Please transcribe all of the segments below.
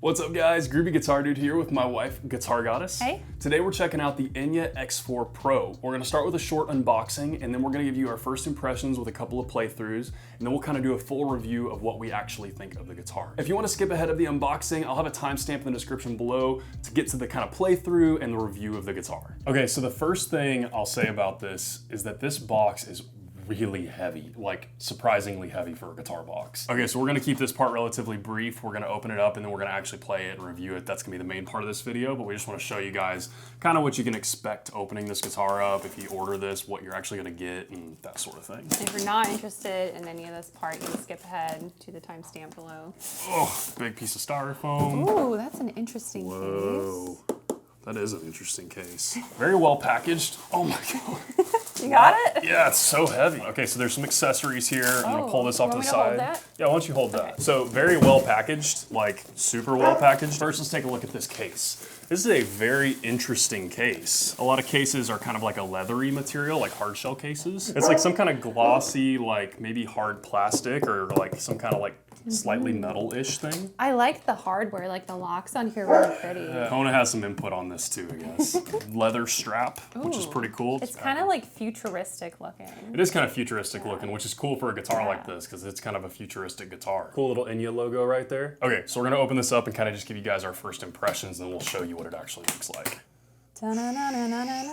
What's up guys, Groovy Guitar Dude here with my wife, Guitar Goddess. Hey. Today we're checking out the Enya X4 Pro. We're gonna start with a short unboxing and then we're gonna give you our first impressions with a couple of playthroughs and then we'll kind of do a full review of what we actually think of the guitar. If you wanna skip ahead of the unboxing, I'll have a timestamp in the description below to get to the kind of playthrough and the review of the guitar. Okay, so the first thing I'll say about this is that this box is really heavy, like surprisingly heavy for a guitar box. Okay, so we're gonna keep this part relatively brief. We're gonna open it up and then we're gonna actually play it and review it. That's gonna be the main part of this video, but we just wanna show you guys kind of what you can expect opening this guitar up, if you order this, what you're actually gonna get, and that sort of thing. If you're not interested in any of this part, you can skip ahead to the timestamp below. Oh, big piece of styrofoam. Ooh, that's an interesting Whoa. case. That is an interesting case. Very well packaged. Oh my God. You got it? Yeah, it's so heavy. Okay, so there's some accessories here. I'm gonna pull this off to the want me to hold side. that? Yeah, why don't you hold that? So very well packaged, like super well packaged. First, let's take a look at this case. This is a very interesting case. A lot of cases are kind of like a leathery material, like hardshell cases. It's like some kind of glossy, like maybe hard plastic or like some kind of like slightly metal-ish thing. I like the hardware, like the locks on here are really pretty. Kona has some input on this too, I guess. Leather strap, which is pretty cool. It's kind of like futuristic looking. It is kind of futuristic looking, which is cool for a guitar like this because it's kind of a futuristic guitar. Cool little Enya logo right there. Okay, so we're gonna open this up and kind of just give you guys our first impressions and then we'll show you what it actually looks like.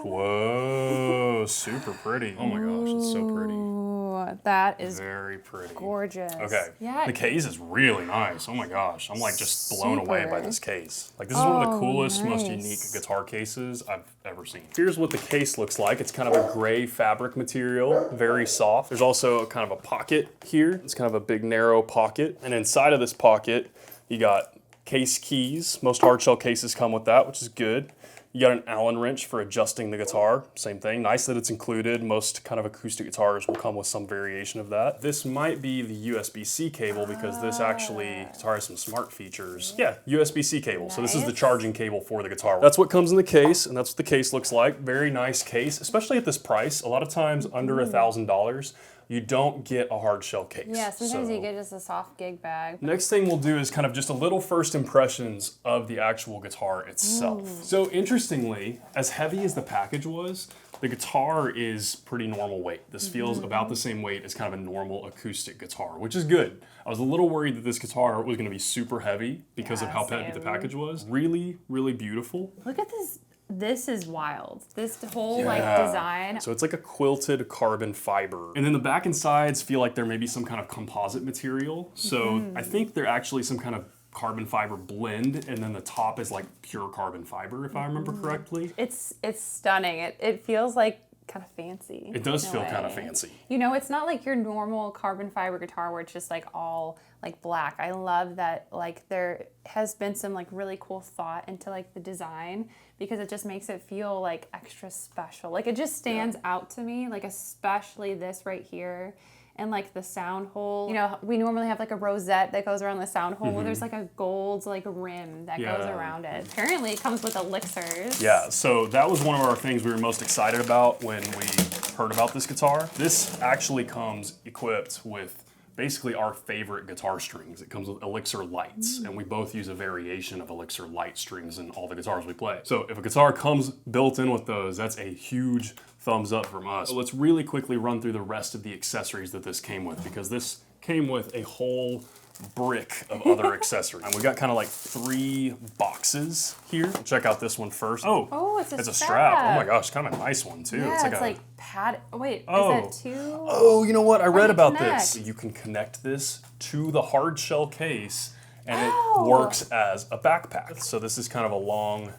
Whoa, super pretty. Oh my gosh, it's so pretty. Ooh, that is very pretty. Gorgeous. Okay, yeah. The case is really nice. Oh my gosh, I'm like just blown away by this case. Like this is one of the coolest, most unique guitar cases I've ever seen. Here's what the case looks like. It's kind of a gray fabric material, very soft. There's also kind of a pocket here. It's kind of a big narrow pocket. And inside of this pocket, you got case keys. Most hardshell cases come with that, which is good. You got an Allen wrench for adjusting the guitar, same thing. Nice that it's included. Most kind of acoustic guitars will come with some variation of that. This might be the USB-C cable because this guitar has some smart features. Yeah, USB-C cable. So this is the charging cable for the guitar. That's what comes in the case and that's what the case looks like. Very nice case, especially at this price. A lot of times under $1,000, you don't get a hard shell case. Yeah, sometimes you get just a soft gig bag. Next thing we'll do is kind of just a little first impressions of the actual guitar itself. So interestingly, as heavy as the package was, the guitar is pretty normal weight. This feels about the same weight as kind of a normal acoustic guitar, which is good. I was a little worried that this guitar was gonna be super heavy because of how heavy the package was. Really, really beautiful. Look at this. This is wild. This whole like design. So it's like a quilted carbon fiber. And then the back and sides feel like there may be some kind of composite material. So I think they're actually some kind of carbon fiber blend and then the top is like pure carbon fiber if I remember correctly. It's stunning. It feels like kind of fancy. It does feel kind of fancy. You know, it's not like your normal carbon fiber guitar where it's just like all like black. I love that like there has been some like really cool thought into like the design because it just makes it feel like extra special. Like it just stands out to me, like especially this right here. And like the sound hole, you know, we normally have like a rosette that goes around the sound hole. There's like a gold like rim that goes around it. Apparently it comes with elixirs. Yeah, so that was one of our things we were most excited about when we heard about this guitar. This actually comes equipped with basically our favorite guitar strings. It comes with Elixir lights, and we both use a variation of Elixir light strings in all the guitars we play. So if a guitar comes built in with those, that's a huge thumbs up from us. So let's really quickly run through the rest of the accessories that this came with, because this came with a whole brick of other accessories. And we got kind of like 3 boxes here. Check out this one first. Oh, it's a strap. Oh my gosh, kind of a nice one too. Yeah, it's like pad. Wait, is that 2? Oh, you know what? I read about this. You can connect this to the hard shell case and it works as a backpack. So this is kind of a long,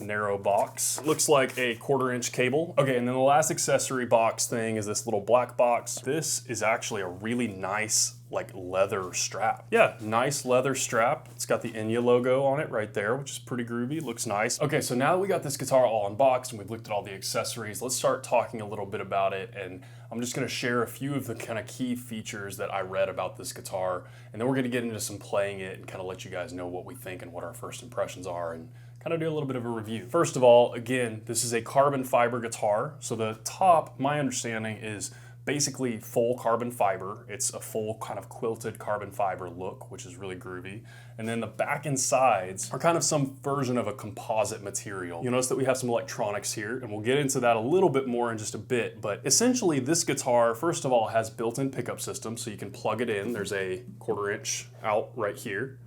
narrow box. It looks like a 1/4-inch cable. Okay, and then the last accessory box thing is this little black box. This is actually a really nice like leather strap. Yeah, nice leather strap. It's got the Enya logo on it right there, which is pretty groovy, looks nice. Okay, so now that we got this guitar all unboxed and we've looked at all the accessories, let's start talking a little bit about it. And I'm just gonna share a few of the kind of key features that I read about this guitar. And then we're gonna get into some playing it and kind of let you guys know what we think and what our first impressions are and kind of do a little bit of a review. First of all, again, this is a carbon fiber guitar. So the top, my understanding is basically full carbon fiber. It's a full kind of quilted carbon fiber look, which is really groovy. And then the back and sides are kind of some version of a composite material. You'll notice that we have some electronics here, and we'll get into that a little bit more in just a bit. But essentially this guitar, first of all, has built-in pickup system, so you can plug it in. There's a 1/4 inch out right here.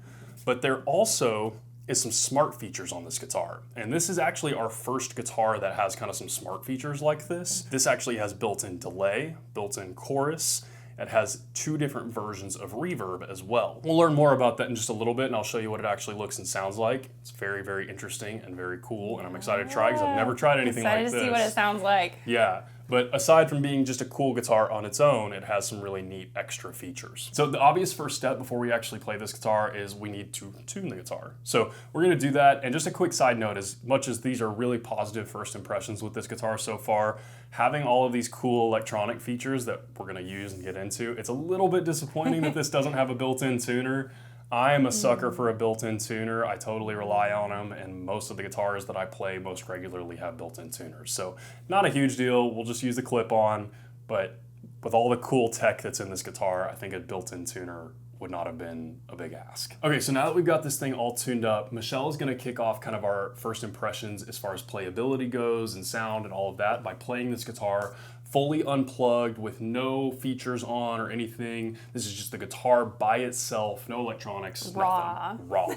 But there also is some smart features on this guitar. And this is actually our first guitar that has kind of some smart features like this. This actually has built-in delay, built-in chorus. It has 2 different versions of reverb as well. We'll learn more about that in just a little bit, and I'll show you what it actually looks and sounds like. It's very, very interesting and very cool, and I'm excited to try because I've never tried anything like this. Excited to see what it sounds like. Yeah. But aside from being just a cool guitar on its own, it has some really neat extra features. So the obvious first step before we actually play this guitar is we need to tune the guitar. So we're gonna do that, and just a quick side note, as much as these are really positive first impressions with this guitar so far, having all of these cool electronic features that we're gonna use and get into, it's a little bit disappointing that this doesn't have a built-in tuner. I am a sucker for a built-in tuner. I totally rely on them, and most of the guitars that I play most regularly have built-in tuners. So not a huge deal. We'll just use the clip-on, but with all the cool tech that's in this guitar, I think a built-in tuner would not have been a big ask. Okay, so now that we've got this thing all tuned up, Michelle is gonna kick off kind of our first impressions as far as playability goes and sound and all of that by playing this guitar fully unplugged with no features on or anything. This is just the guitar by itself, no electronics, Raw. nothing. Raw.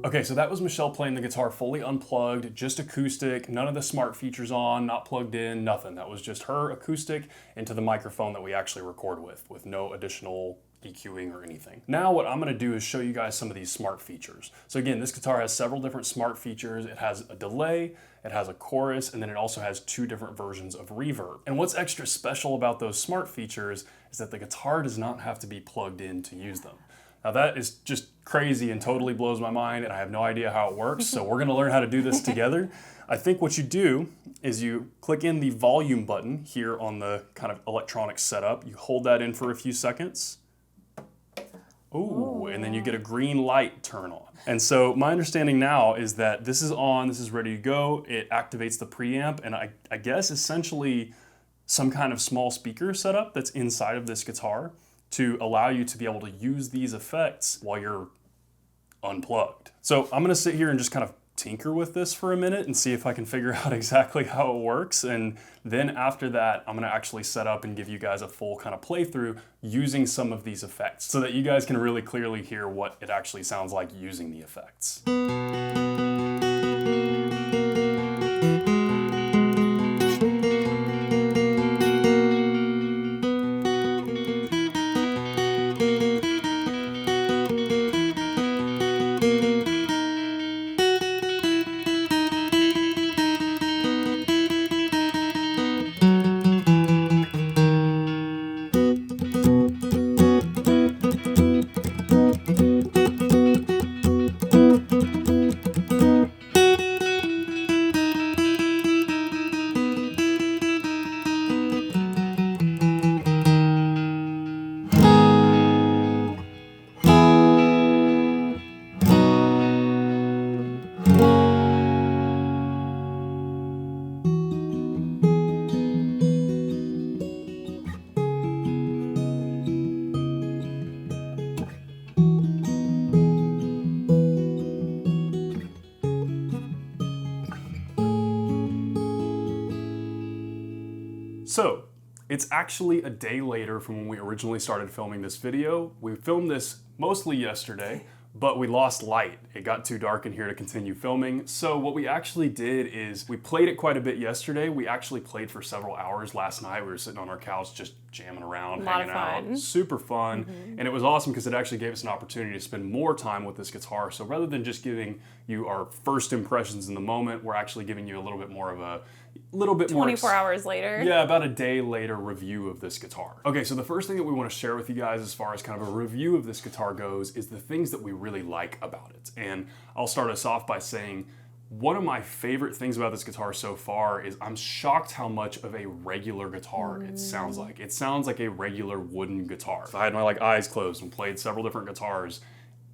Okay, so that was Michelle playing the guitar fully unplugged, just acoustic, none of the smart features on, not plugged in, nothing. That was just her acoustic into the microphone that we actually record with no additional EQing or anything. Now what I'm gonna do is show you guys some of these smart features. So again, this guitar has several different smart features. It has a delay, it has a chorus, and then it also has 2 different versions of reverb. And what's extra special about those smart features is that the guitar does not have to be plugged in to use them. Now that is just crazy and totally blows my mind, and I have no idea how it works, so we're gonna learn how to do this together. I think what you do is you click in the volume button here on the kind of electronic setup. You hold that in for a few seconds. Ooh, and then you get a green light turn on. And so my understanding now is that this is on, this is ready to go. It activates the preamp, and I guess essentially some kind of small speaker setup that's inside of this guitar to allow you to be able to use these effects while you're unplugged. So I'm gonna sit here and just kind of tinker with this for a minute and see if I can figure out exactly how it works. And then after that, I'm gonna actually set up and give you guys a full kind of playthrough using some of these effects so that you guys can really clearly hear what it actually sounds like using the effects. So, it's actually a day later from when we originally started filming this video. We filmed this mostly yesterday, but we lost light. it got too dark in here to continue filming. So what we actually did is we played it quite a bit yesterday. We actually played for several hours last night. We were sitting on our couch just jamming around, hanging out. Super fun. And it was awesome because it actually gave us an opportunity to spend more time with this guitar. So rather than just giving you our first impressions in the moment, we're actually giving you a little bit more of a 24 hours later. Yeah, about a day later review of this guitar. Okay, so the first thing that we want to share with you guys as far as kind of a review of this guitar goes is the things that we really like about it. And I'll start us off by saying one of my favorite things about this guitar so far is I'm shocked how much of a regular guitar it sounds like. It sounds like a regular wooden guitar. If I had my eyes closed and played several different guitars,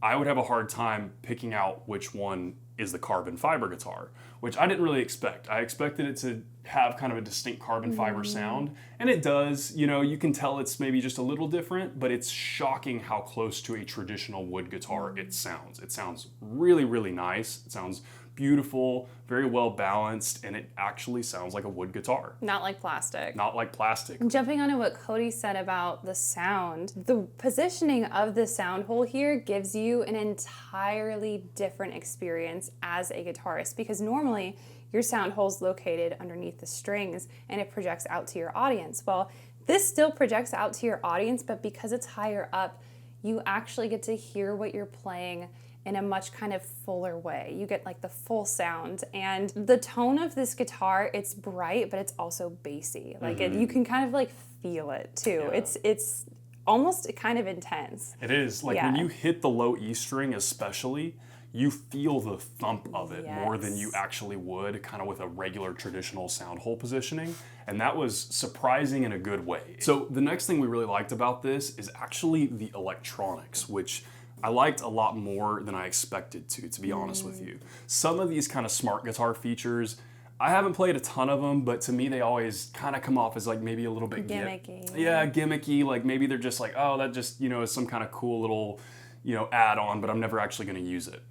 I would have a hard time picking out which one is the carbon fiber guitar, which I didn't really expect. I expected it to have kind of a distinct carbon fiber sound, and it does. You know, you can tell it's maybe just a little different, but it's shocking how close to a traditional wood guitar it sounds. It sounds really, really nice. It sounds beautiful, very well balanced, and it actually sounds like a wood guitar. Not like plastic. Not like plastic. Jumping onto what Cody said about the sound, the positioning of the sound hole here gives you an entirely different experience as a guitarist, because normally your sound hole's located underneath the strings and it projects out to your audience. Well, this still projects out to your audience, but because it's higher up, you actually get to hear what you're playing in a much kind of fuller way. You get like the full sound, and the tone of this guitar, it's bright, but it's also bassy. Like you can kind of like feel it too. Yeah. It's almost kind of intense. It is. Like when you hit the low E string especially, you feel the thump of it more than you actually would kind of with a regular traditional sound hole positioning. And that was surprising in a good way. So the next thing we really liked about this is actually the electronics, which I liked a lot more than I expected to be honest with you. Some of these kind of smart guitar features, I haven't played a ton of them, but to me they always kind of come off as like maybe a little bit gimmicky. Yeah, gimmicky. Like maybe they're just like, oh, that just, you know, is some kind of cool little, you know, add-on, but I'm never actually going to use it.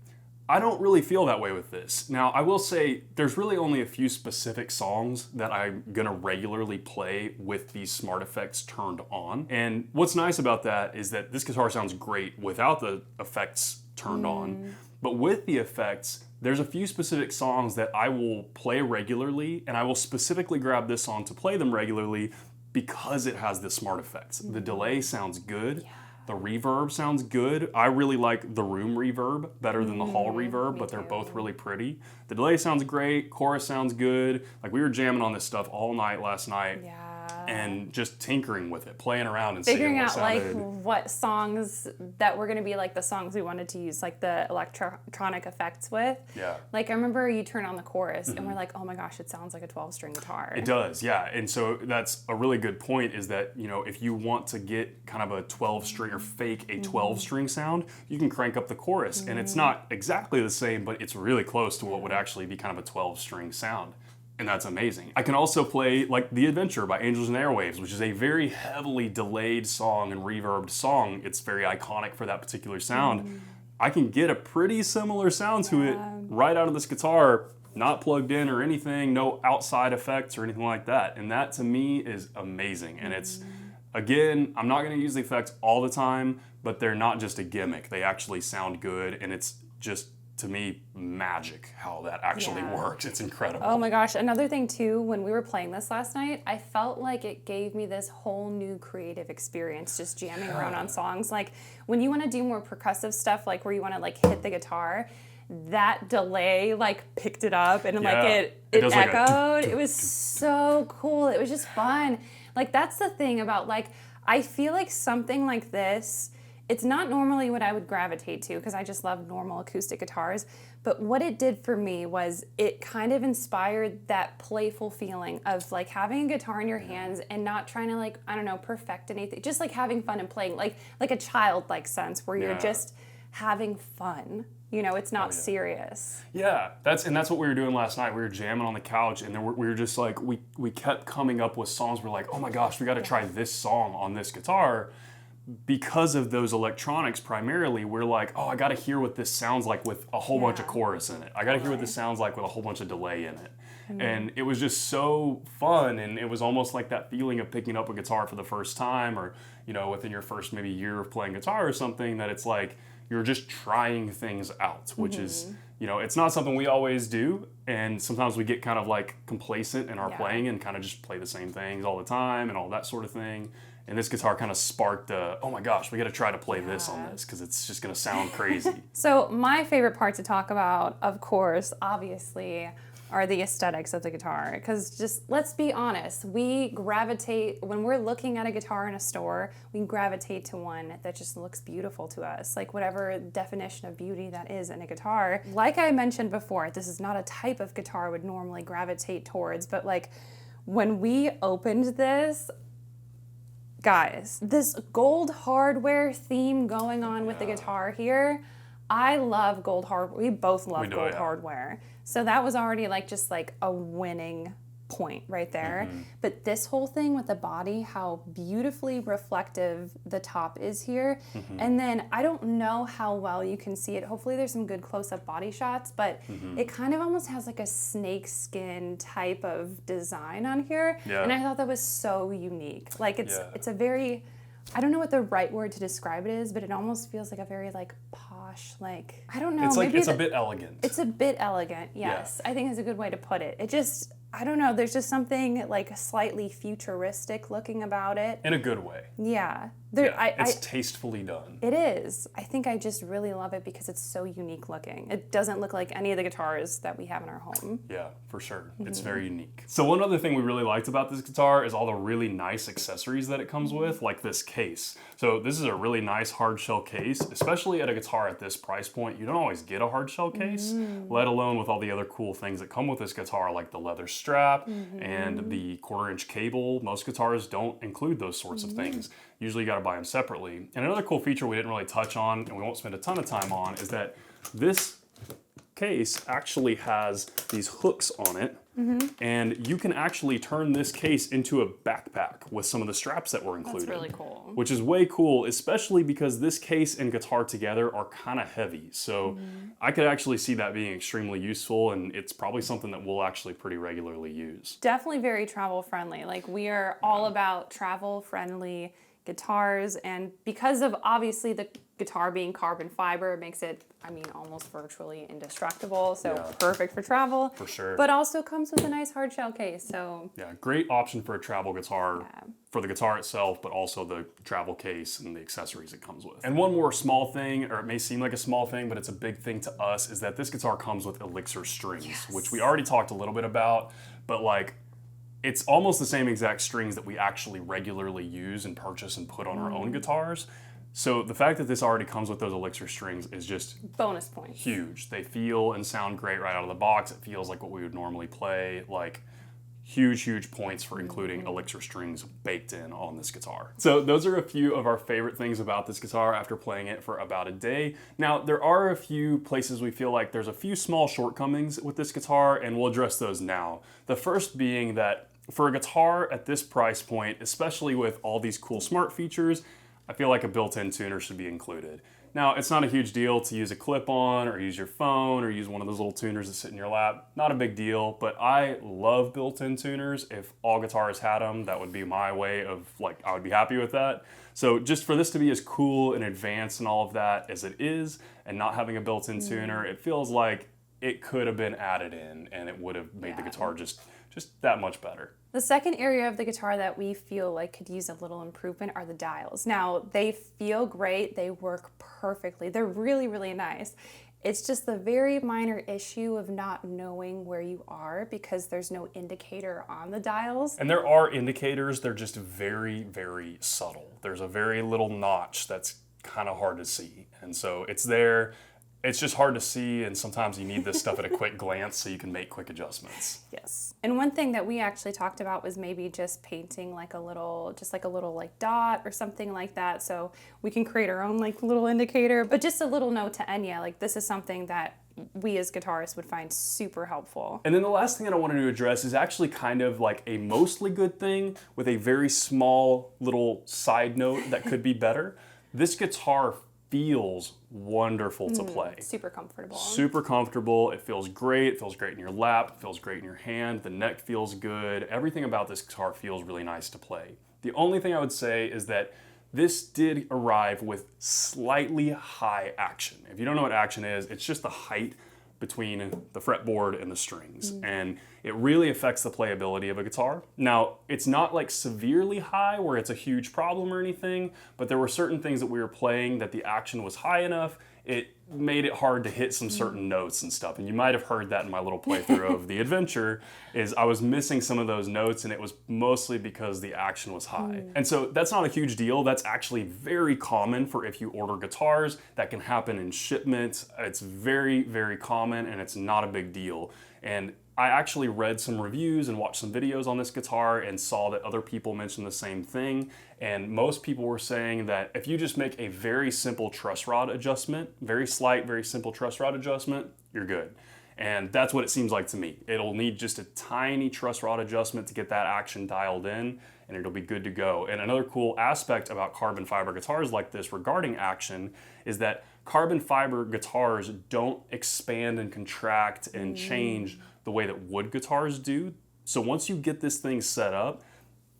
I don't really feel that way with this. Now, I will say there's really only a few specific songs that I'm gonna regularly play with these smart effects turned on. And what's nice about that is that this guitar sounds great without the effects turned on. But with the effects, there's a few specific songs that I will play regularly, and I will specifically grab this song to play them regularly because it has the smart effects. The delay sounds good. The reverb sounds good. I really like the room reverb better than the hall reverb, but they're both really pretty. The delay sounds great, chorus sounds good. Like we were jamming on this stuff all night last night. And just tinkering with it, playing around and figuring seeing out like what songs that were going to be like the songs we wanted to use like the electronic effects with. Like I remember you turn on the chorus and we're like, oh my gosh, it sounds like a 12-string guitar. It does, yeah. And so that's a really good point, is that, you know, if you want to get kind of a 12-string or fake a 12-string sound, you can crank up the chorus, and it's not exactly the same, but it's really close to what would actually be kind of a 12-string sound. And that's amazing. I can also play like The Adventure by Angels and Airwaves, which is a very heavily delayed song and reverbed song. It's very iconic for that particular sound. I can get a pretty similar sound to it right out of this guitar, not plugged in or anything, no outside effects or anything like that. And that to me is amazing. And it's, again, I'm not gonna use the effects all the time, but they're not just a gimmick. They actually sound good, and it's just, to me, magic how that actually works. It's incredible. Oh my gosh. Another thing too, when we were playing this last night, I felt like it gave me this whole new creative experience just jamming around on songs. Like when you want to do more percussive stuff, like where you want to like hit the guitar, that delay like picked it up and like it echoed. It was so cool. It was just fun. Like that's the thing about like, I feel like something like this, it's not normally what I would gravitate to because I just love normal acoustic guitars, but what it did for me was it kind of inspired that playful feeling of like having a guitar in your hands and not trying to like, I don't know, perfect anything, just like having fun and playing, like a childlike sense where you're just having fun. You know, it's not serious. Yeah, that's what we were doing last night. We were jamming on the couch, and then we were just like, we kept coming up with songs. We're like, oh my gosh, we got to try this song on this guitar. Because of those electronics primarily, we're like, oh, I gotta hear what this sounds like with a whole bunch of chorus in it. I gotta hear what this sounds like with a whole bunch of delay in it. And it was just so fun, and it was almost like that feeling of picking up a guitar for the first time, or, you know, within your first maybe year of playing guitar or something, that it's like, you're just trying things out, which is, you know, it's not something we always do. And sometimes we get kind of like complacent in our playing and kind of just play the same things all the time and all that sort of thing. And this guitar kind of sparked oh my gosh, we got to try to play this on this because it's just going to sound crazy. So my favorite part to talk about, of course, obviously, are the aesthetics of the guitar. Because just let's be honest, we gravitate, when we're looking at a guitar in a store, we gravitate to one that just looks beautiful to us. Like whatever definition of beauty that is in a guitar. Like I mentioned before, this is not a type of guitar I would normally gravitate towards, but like when we opened this, guys, this gold hardware theme going on with the guitar here, I love gold hardware. We both love gold hardware. So that was already like just like a winning point right there. But this whole thing with the body, how beautifully reflective the top is here. And then I don't know how well you can see it. Hopefully there's some good close-up body shots, but it kind of almost has like a snake skin type of design on here. And I thought that was so unique. Like it's a very, I don't know what the right word to describe it is, but it almost feels like a very like posh, like, I don't know. It's like, it's a bit elegant. It's a bit elegant, yes. I think is a good way to put it. It just, I don't know, there's just something like slightly futuristic looking about it. In a good way. Yeah. It's tastefully done. It is. I think I just really love it because it's so unique looking. It doesn't look like any of the guitars that we have in our home. Yeah, for sure. It's very unique. So one other thing we really liked about this guitar is all the really nice accessories that it comes with, like this case. So this is a really nice hard shell case, especially at a guitar at this price point. You don't always get a hard shell case, let alone with all the other cool things that come with this guitar, like the leather strap and the 1/4-inch cable. Most guitars don't include those sorts of things. Usually you gotta buy them separately. And another cool feature we didn't really touch on, and we won't spend a ton of time on, is that this case actually has these hooks on it. And you can actually turn this case into a backpack with some of the straps that were included. That's really cool. Which is way cool, especially because this case and guitar together are kind of heavy. So I could actually see that being extremely useful, and it's probably something that we'll actually pretty regularly use. Definitely very travel friendly. Like we are all about travel friendly guitars, and because of obviously the guitar being carbon fiber, it makes it, I mean, almost virtually indestructible, so perfect for travel. For sure. But also comes with a nice hard shell case, so. Yeah, great option for a travel guitar, for the guitar itself, but also the travel case and the accessories it comes with. And one more small thing, or it may seem like a small thing, but it's a big thing to us, is that this guitar comes with Elixir strings, which we already talked a little bit about, but like, it's almost the same exact strings that we actually regularly use and purchase and put on our own guitars. So the fact that this already comes with those Elixir strings is just bonus points. Huge. They feel and sound great right out of the box. It feels like what we would normally play. Like huge points for including Elixir strings baked in on this guitar. So those are a few of our favorite things about this guitar after playing it for about a day. Now there are a few places we feel like there's a few small shortcomings with this guitar, and we'll address those now. The first being that for a guitar at this price point, especially with all these cool smart features, I feel like a built-in tuner should be included. Now, it's not a huge deal to use a clip-on or use your phone or use one of those little tuners that sit in your lap. Not a big deal, but I love built-in tuners. If all guitars had them, that would be my way of, like, I would be happy with that. So just for this to be as cool and advanced and all of that as it is, and not having a built-in tuner, it feels like it could have been added in and it would have made the guitar just that much better. The second area of the guitar that we feel like could use a little improvement are the dials. Now, they feel great, they work perfectly, they're really nice. It's just the very minor issue of not knowing where you are because there's no indicator on the dials. And there are indicators, they're just very subtle. There's a very little notch that's kind of hard to see. And so it's there. It's just hard to see, and sometimes you need this stuff at a quick glance so you can make quick adjustments. Yes. And one thing that we actually talked about was maybe just painting like a little like dot or something like that, so we can create our own like little indicator. But just a little note to Enya, like this is something that we as guitarists would find super helpful. And then the last thing that I wanted to address is actually kind of like a mostly good thing with a very small little side note that could be better. This guitar feels wonderful to play. Super comfortable. Super comfortable. It feels great. It feels great in your lap. It feels great in your hand. The neck feels good. Everything about this guitar feels really nice to play. The only thing I would say is that this did arrive with slightly high action. If you don't know what action is, it's just the height between the fretboard and the strings. And it really affects the playability of a guitar. Now, it's not like severely high where it's a huge problem or anything, but there were certain things that we were playing that the action was high enough, it made it hard to hit some certain notes and stuff. And you might have heard that in my little playthrough of the adventure, is I was missing some of those notes, and it was mostly because the action was high. And so that's not a huge deal. That's actually very common for if you order guitars. That can happen in shipment. It's very, very common, and it's not a big deal. And I actually read some reviews and watched some videos on this guitar and saw that other people mentioned the same thing. And most people were saying that if you just make a very simple truss rod adjustment, very slight, very simple truss rod adjustment, you're good. And that's what it seems like to me. It'll need just a tiny truss rod adjustment to get that action dialed in, and it'll be good to go. And another cool aspect about carbon fiber guitars like this regarding action is that carbon fiber guitars don't expand and contract and change the way that wood guitars do. So once you get this thing set up,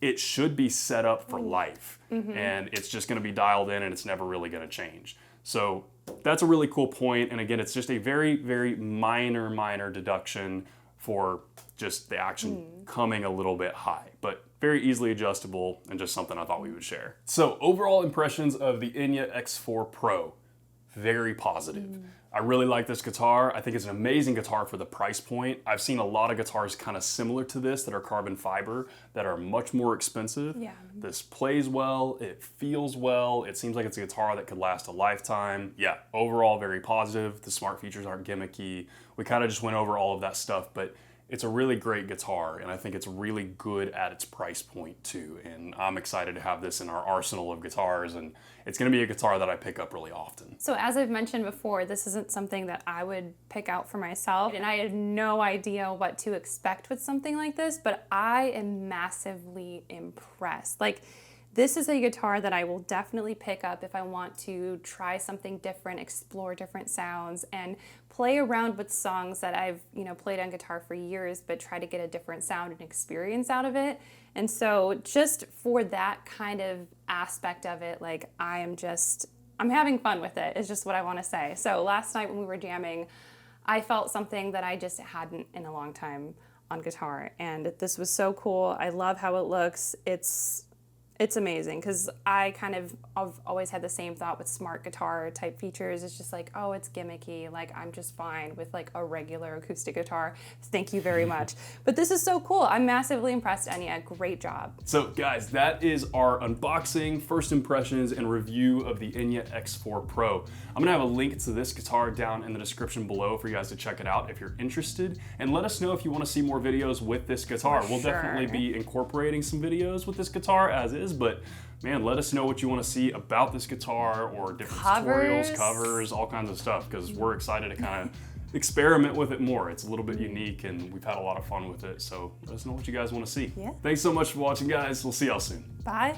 it should be set up for life. And it's just gonna be dialed in, and it's never really gonna change. So that's a really cool point. And again, it's just a very, very minor deduction for just the action coming a little bit high, but very easily adjustable, and just something I thought we would share. So overall impressions of the Enya X4 Pro, very positive. I really like this guitar. I think it's an amazing guitar for the price point. I've seen a lot of guitars kind of similar to this that are carbon fiber that are much more expensive. Yeah. This plays well, it feels well, it seems like it's a guitar that could last a lifetime. Yeah, overall very positive. The smart features aren't gimmicky. We kind of just went over all of that stuff, but it's a really great guitar, and I think it's really good at its price point too. And I'm excited to have this in our arsenal of guitars, and it's gonna be a guitar that I pick up really often. So as I've mentioned before, this isn't something that I would pick out for myself, and I had no idea what to expect with something like this, but I am massively impressed. Like, this is a guitar that I will definitely pick up if I want to try something different, explore different sounds, and play around with songs that I've, played on guitar for years, but try to get a different sound and experience out of it. And so just for that kind of aspect of it, like, I'm having fun with it, is just what I want to say. So last night when we were jamming, I felt something that I just hadn't in a long time on guitar. And this was so cool. I love how it looks. It's amazing, because I've always had the same thought with smart guitar type features. It's just like, oh, it's gimmicky. Like, I'm just fine with like a regular acoustic guitar. Thank you very much. But this is so cool. I'm massively impressed, Enya. Great job. So guys, that is our unboxing, first impressions, and review of the Enya X4 Pro. I'm gonna have a link to this guitar down in the description below for you guys to check it out if you're interested. And let us know if you wanna see more videos with this guitar. We'll definitely be incorporating some videos with this guitar as is, but man, let us know what you want to see about this guitar, or different tutorials, covers, all kinds of stuff, because we're excited to kind of experiment with it more. It's a little bit unique, and we've had a lot of fun with it, so let us know what you guys want to see. Yeah. Thanks so much for watching, guys. We'll see y'all soon. Bye.